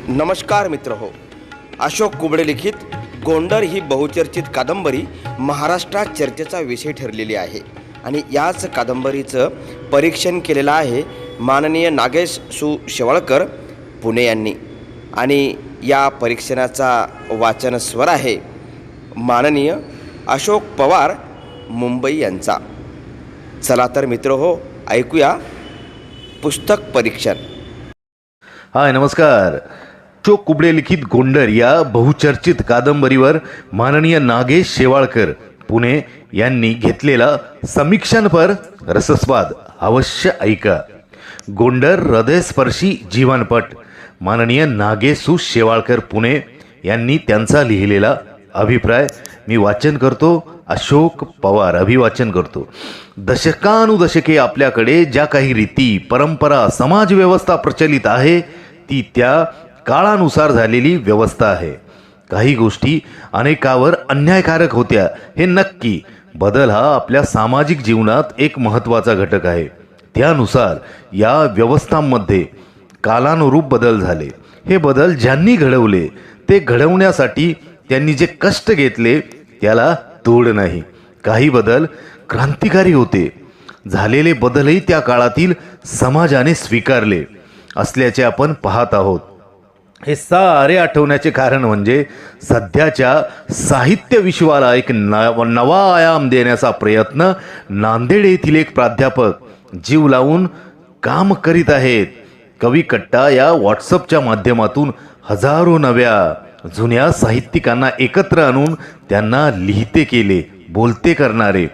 नमस्कार मित्र हो, अशोक कुबडे लिखित गोंडर ही बहुचर्चित कादंबरी महाराष्ट्रात चर्चेचा विषय ठरलेली आहे आणि याच कादंबरीचं परीक्षण केलेलं आहे माननीय नागेश सु शेवाळकर पुणे यांनी. आणि या परीक्षणाचा वाचन स्वर आहे माननीय अशोक पवार मुंबई यांचा. चला तर मित्र हो, ऐकूया पुस्तक परीक्षण. हाय नमस्कार. अशोक कुबडे लिखित गोंडर या बहुचर्चित कादंबरीवर माननीय नागेश शेवाळकर पुणे यांनी घेतलेला समीक्षणपर रसस्वाद अवश्य ऐका. गोंडर हृदयस्पर्शी जीवनपट. माननीय नागेशू शेवाळकर पुणे यांनी त्यांचा लिहिलेला अभिप्राय मी वाचन करतो. अशोक पवार अभिवाचन करतो. दशकानुदशके आपल्याकडे ज्या काही रीती परंपरा समाजव्यवस्था प्रचलित आहे ती त्या काळानुसार झालेली व्यवस्था आहे. काही गोष्टी अनेकावर अन्यायकारक होत्या हे नक्की. बदल हा आपल्या सामाजिक जीवनात एक महत्त्वाचा घटक आहे. त्यानुसार या व्यवस्थांमध्ये कालानुरूप बदल झाले. हे बदल ज्यांनी घडवले ते घडवण्यासाठी त्यांनी जे कष्ट घेतले त्याला तोड नाही. काही बदल क्रांतिकारी होते. झालेले बदलही त्या काळातील समाजाने स्वीकारले असल्याचे आपण पाहत आहोत. हे सारे आठवण्याचे कारण म्हणजे सध्याच्या साहित्य विश्वाला एक नवा आयाम देण्याचा प्रयत्न नांदेड येथील एक प्राध्यापक जीव लावून काम करीत आहेत. कवी कट्टा या व्हॉट्सअपच्या माध्यमातून हजारो नव्या जुन्या साहित्यिकांना एकत्र आणून त्यांना लिहिते केले, बोलते करणारे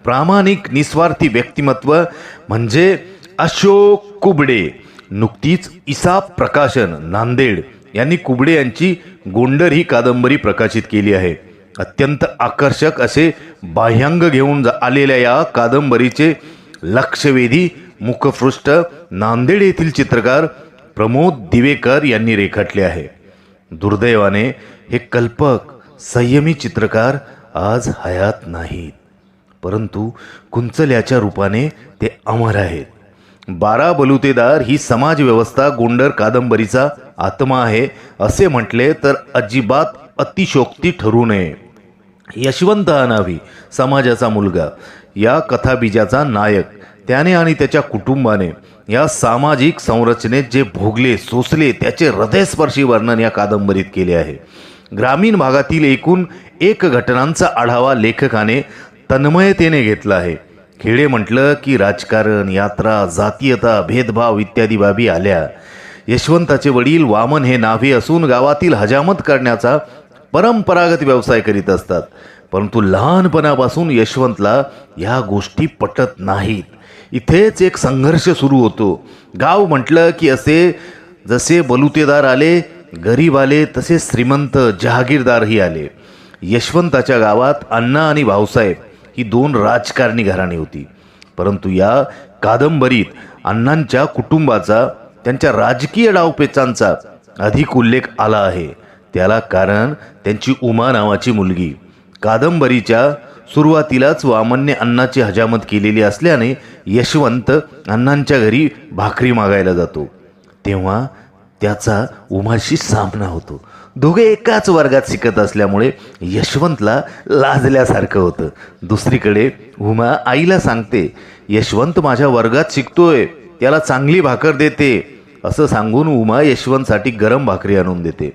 प्रामाणिक निस्वार्थी व्यक्तिमत्व म्हणजे अशोक कुबडे. नुकतीच इसाप प्रकाशन नांदेड यांनी कुबडे यांची गोंडर ही कादंबरी प्रकाशित केली आहे. अत्यंत आकर्षक असे बाह्यांग घेऊन आलेल्या या कादंबरीचे लक्षवेधी मुखपृष्ठ नांदेड येथील चित्रकार प्रमोद दिवेकर यांनी रेखाटले आहे. दुर्दैवाने हे कल्पक संयमी चित्रकार आज हयात नाहीत, परंतु कुंचल्याच्या रूपाने ते अमर आहेत. 12 बलुतेदार ही समाजव्यवस्था गोंडर कादंबरीचा आत्मा आहे असे म्हटले तर अजिबात अतिशोक्ती ठरू नये. यशवंत हा नावी समाजाचा मुलगा, या कथाबीजाचा नायक. त्याने आणि त्याच्या कुटुंबाने या सामाजिक संरचनेत जे भोगले सोसले त्याचे हृदयस्पर्शी वर्णन या कादंबरीत केले आहे. ग्रामीण भागातील एकूण एक घटनांचा आढावा लेखकाने तन्मयतेने घेतला आहे. खेडे म्हटलं की राजकारण, यात्रा, जातीयता, भेदभाव इत्यादी बाबी आल्या. यशवंताचे वडील वामन हे नाव्हे असून गावातील हजामत करण्याचा परंपरागत व्यवसाय करीत असतात. परंतु लहानपणापासून यशवंतला या गोष्टी पटत नाहीत. इथेच एक संघर्ष सुरू होतो. गाव म्हटलं की असे जसे बलुतेदार आले, गरीब आले, तसे श्रीमंत जहागीरदारही आले. यशवंताच्या गावात अण्णा आणि भाऊसाहेब ही 2 राजकारणी घराणी होती. परंतु या कादंबरीत अण्णांच्या कुटुंबाचा, त्यांच्या राजकीय डावपेचांचा अधिक उल्लेख आला आहे. त्याला कारण त्यांची उमा नावाची मुलगी. कादंबरीच्या सुरुवातीलाच वामनने अण्णाची हजामत केलेली असल्याने यशवंत अण्णांच्या घरी भाकरी मागायला जातो. तेव्हा त्याचा उमाशी सामना होतो. दोघे एकाच वर्गात शिकत असल्यामुळे यशवंतला लाजल्यासारखं होतं. दुसरीकडे उमा आईला सांगते, यशवंत माझ्या वर्गात शिकतोय, त्याला चांगली भाकर देते. असं सांगून उमा यशवंतसाठी गरम भाकरी आणून देते.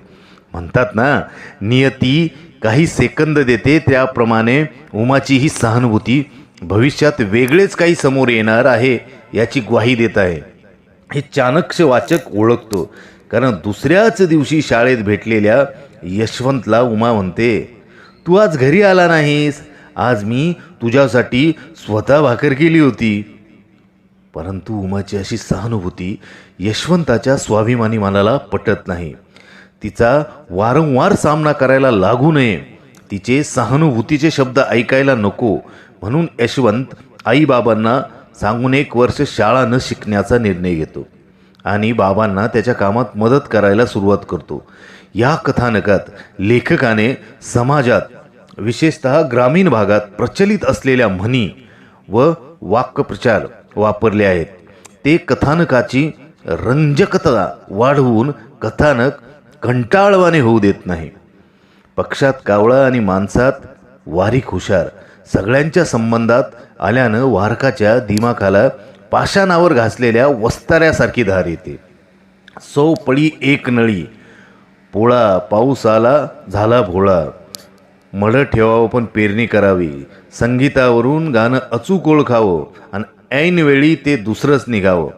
म्हणतात ना, नियती काही सेकंद देते, त्याप्रमाणे उमाची ही सहानुभूती भविष्यात वेगळेच काही समोर येणार आहे याची ग्वाही देत आहे. हे चाणक्य वाचक ओळखतो, कारण दुसऱ्याच दिवशी शाळेत भेटलेल्या यशवंतला उमा म्हणते, तू आज घरी आला नाहीस, आज मी तुझ्यासाठी स्वतः भाकर केली होती. परंतु उमाची अशी सहानुभूती यशवंताच्या स्वाभिमानी मनाला पटत नाही. तिचा वारंवार सामना करायला लागू नये, तिचे सहानुभूतीचे शब्द ऐकायला नको म्हणून यशवंत आईबाबांना सांगून 1 वर्ष शाळा न शिकण्याचा निर्णय घेतो आणि बाबांना त्याच्या कामात मदत करायला सुरुवात करतो. या कथानकात लेखकाने समाजात विशेषतः ग्रामीण भागात प्रचलित असलेल्या म्हणी व वाक्प्रचार वापरले आहेत. ते कथानकाची रंजकता वाढवून कथानक कंटाळवाणे होऊ देत नाही. पक्षात कावळा आणि माणसात वारीक हुशार सगळ्यांच्या संबंधात आल्यानं वारकाच्या दिमाखाला पाषाणावर घासलेल्या वस्ताऱ्यासारखी धार येते. सौ पळी एक नळी, पोळा पाऊस आला झाला भोळा. मड ठेवावं पण पेरणी करावी, संगीतावरून गाणं अचूक ओळखावं आणि ऐनवेळी ते दुसरंच निघावं.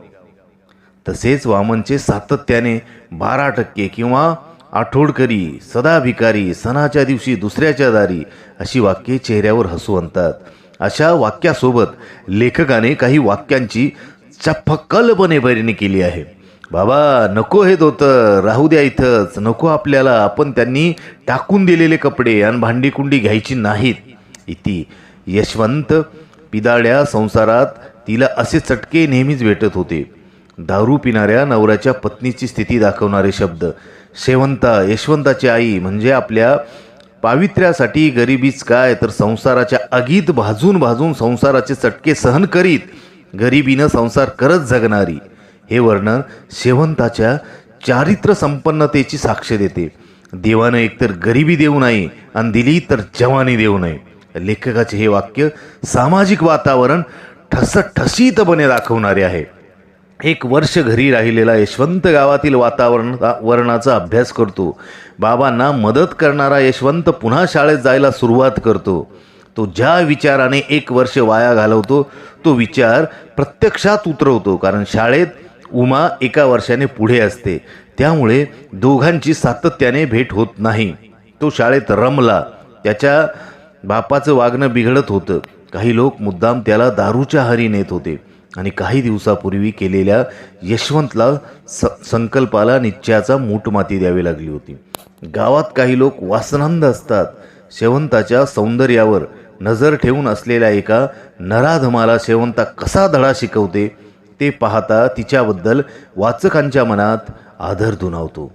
तसेच वामनचे सातत्याने 12% किंवा आठवडकरी, सदा भिकारी, सणाच्या दिवशी दुसऱ्याच्या दारी अशी वाक्ये चेहऱ्यावर हसू आणतात. अशा वाक्यासोबत लेखकाने काही वाक्यांची चपखलपणे पेरणी केली आहे. बाबा नको हे धोतर, राहू द्या इथंच, नको आपल्याला, आपण त्यांनी टाकून दिलेले कपडे आणि भांडीकुंडी घ्यायची नाहीत. इति यशवंत पिदाळ्या संसारात तिला असे चटके नेहमीच भेटत होते. दारू पिणाऱ्या नवऱ्याच्या पत्नीची स्थिती दाखवणारे शब्द. शेवंता यशवंताची आई म्हणजे आपल्या पावित्र्यासाठी गरिबीच काय तर संसाराच्या आगीत भाजून भाजून संसाराचे चटके सहन करीत गरिबीनं संसार करत जगणारी. हे वर्णन शेवंताच्या चारित्र्य संपन्नतेची साक्ष देते. देवानं एकतर गरिबी देऊ नये आणि दिली तर जवानी देऊ नये. लेखकाचे हे वाक्य सामाजिक वातावरण ठसठशीतपणे दाखवणारे आहे. एक वर्ष घरी राहिलेला यशवंत गावातील वातावरणाचा अभ्यास करतो. बाबांना मदत करणारा यशवंत पुन्हा शाळेत जायला सुरुवात करतो. तो ज्या विचाराने एक वर्ष वाया घालवतो तो विचार प्रत्यक्षात उतरवतो. कारण शाळेत उमा एका वर्षाने पुढे असते, त्यामुळे दोघांची सातत्याने भेट होत नाही. तो शाळेत रमला, त्याच्या बापाचं वागणं बिघडत होतं. काही लोक मुद्दाम त्याला दारूच्या आहारी नेत होते आणि काही दिवसापूर्वी केलेल्या यशवंतला संकल्पाला निश्चयाचा मूठमाती द्यावी लागली होती. गावात काही लोक वासनांध असतात. शेवंताच्या सौंदर्यावर नजर ठेवून असलेल्या एका नराधमाला शेवंता कसा धडा शिकवते ते पाहता तिच्याबद्दल वाचकांच्या मनात आदर दुणावतो.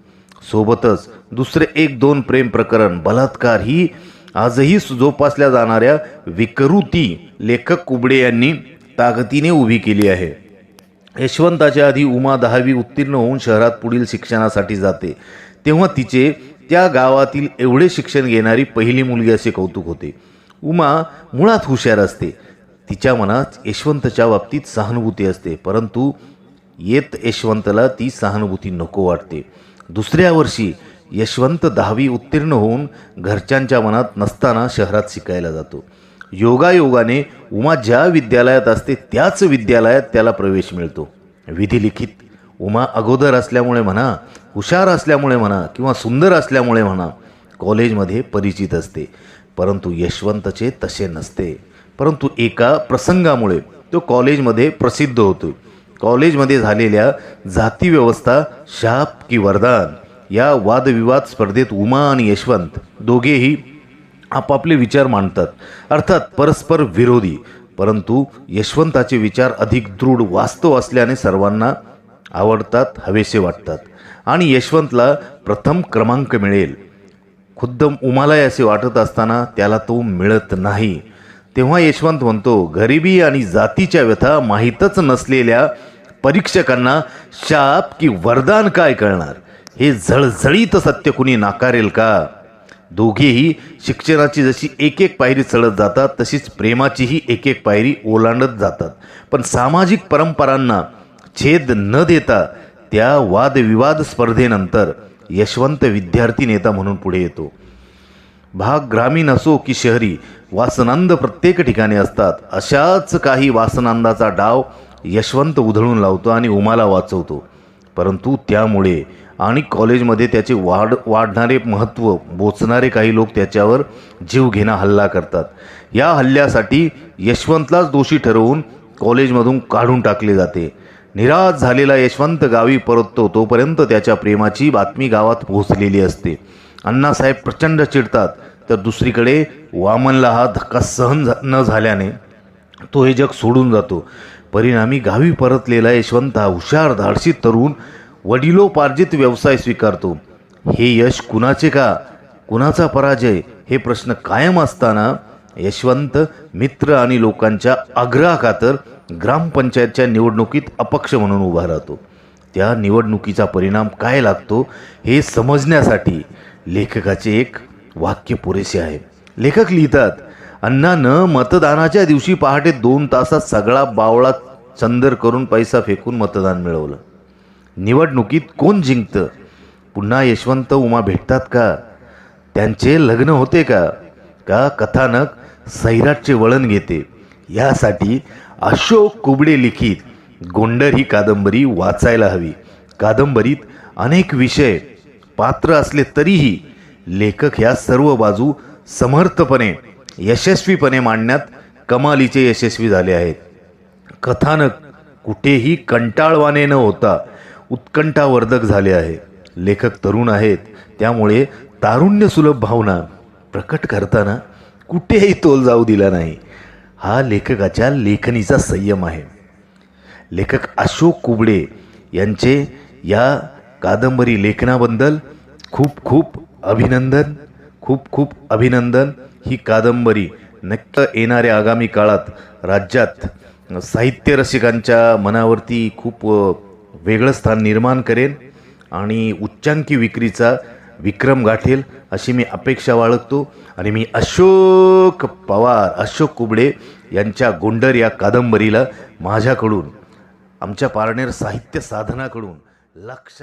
सोबतच दुसरे 1-2 प्रेम प्रकरण, बलात्कार ही आजही जोपासल्या जाणाऱ्या विकृती लेखक कुबडे यांनी ताकदीने उभी केली आहे. यशवंताच्या आधी उमा 10वी उत्तीर्ण होऊन शहरात पुढील शिक्षणासाठी जाते. तेव्हा तिचे त्या गावातील एवढे शिक्षण घेणारी पहिली मुलगी असे कौतुक होते. उमा मुळात हुशार असते. तिच्या मनात यशवंतच्या बाबतीत सहानुभूती असते, परंतु यशवंतला ती सहानुभूती नको वाटते. दुसऱ्या वर्षी यशवंत 10वी उत्तीर्ण होऊन घरच्यांच्या मनात नसताना शहरात शिकायला जातो. योगायोगाने उमा ज्या विद्यालयात असते त्याच विद्यालयात त्याला प्रवेश मिळतो. विधिलिखित उमा अगोदर असल्यामुळे म्हणा, हुशार असल्यामुळे म्हणा किंवा सुंदर असल्यामुळे म्हणा कॉलेजमध्ये परिचित असते. परंतु यशवंतचे तसे नसते. परंतु एका प्रसंगामुळे तो कॉलेजमध्ये प्रसिद्ध होतो. कॉलेजमध्ये झालेल्या जातीव्यवस्था शाप की वरदान या वादविवाद स्पर्धेत उमा आणि यशवंत दोघेही आपापले विचार मांडतात. अर्थात परस्पर विरोधी, परंतु यशवंताचे विचार अधिक दृढ वास्तव असल्याने सर्वांना आवडतात, हवेसे वाटतात. आणि यशवंतला प्रथम क्रमांक मिळेल. खुद्द उमाला असे वाटत असताना त्याला तो मिळत नाही. तेव्हा यशवंत म्हणतो, गरिबी आणि जातीच्या व्यथा माहीतच नसलेल्या परीक्षकांना शाप की वरदान काय कळणार. हे झळझळीत सत्य कुणी नाकारेल का. दोघेही शिक्षणाची जशी एक एक पायरी चढत जातात तशीच प्रेमाचीही एक एक पायरी ओलांडत जातात. पण सामाजिक परंपरांना छेद न देता त्या वादविवाद स्पर्धेनंतर यशवंत विद्यार्थी नेता म्हणून पुढे येतो. भाग ग्रामीण असो की शहरी, वासनांद प्रत्येक ठिकाणी असतात. अशाच काही वासनांदाचा डाव यशवंत उधळून लावतो आणि उमाला वाचवतो. परंतु त्यामुळे आणि कॉलेजमध्ये त्याचे वाढणारे महत्त्व बोचणारे काही लोक त्याच्यावर जीवघेणा हल्ला करतात. या हल्ल्यासाठी यशवंतलाच दोषी ठरवून कॉलेजमधून काढून टाकले जाते. निराश झालेला यशवंत गावी परततो तोपर्यंत त्याच्या प्रेमाची बातमी गावात पोहोचलेली असते. अण्णासाहेब प्रचंड चिडतात. तर दुसरीकडे वामनला हा धक्का सहन न झाल्याने तो हे जग सोडून जातो. परिणामी गावी परतलेला यशवंत हा हुशार धाडसी तरुण वडिलोपार्जित व्यवसाय स्वीकारतो. हे यश कुणाचे का, कुणाचा पराजय हे प्रश्न कायम असताना यशवंत मित्र आणि लोकांच्या आग्रहाखातर ग्रामपंचायतच्या निवडणुकीत अपक्ष म्हणून उभा राहतो. त्या निवडणुकीचा परिणाम काय लागतो हे समजण्यासाठी लेखकाचे एक वाक्य पुरेसे आहे. लेखक लिहितात, अण्णानं मतदानाच्या दिवशी पहाटे 2 तासात सगळा बावळा चंदर करून पैसा फेकून मतदान मिळवलं. निवडणुकीत कोण जिंकतं? पुन्हा यशवंत उमा भेटतात का? त्यांचे लग्न होते का? का कथानक सैराटचे वळण घेते? यासाठी अशोक कुबडे लिखित गोंडर ही कादंबरी वाचायला हवी. कादंबरीत अनेक विषय पात्र असले तरीही लेखक ह्या सर्व बाजू समर्थपणे यशस्वीपणे मांडण्यात कमालीचे यशस्वी झाले आहेत. कथानक कुठेही कंटाळवाणे न होता उत्कंठावर्धक झाले आहे. लेखक तरुण आहेत, त्यामुळे तारुण्य सुलभ भावना प्रकट करताना कुठेही तोल जाऊ दिला नाही. हा लेखकाच्या लेखणीचा संयम आहे. लेखक अशोक कुबडे यांचे या कादंबरी लेखनाबद्दल खूप खूप अभिनंदन, खूप खूप अभिनंदन. ही कादंबरी नक्की येणाऱ्या आगामी काळात राज्यात साहित्य रसिकांच्या मनावरती खूप वेगळं स्थान निर्माण करेन आणि उच्चांकी विक्रीचा विक्रम गाठेल अशी मी अपेक्षा बाळगतो. आणि मी अशोक पवार, अशोक कुबडे यांच्या गोंडर या कादंबरीला माझ्याकडून, आमच्या पारनेर साहित्य साधनाकडून लक्ष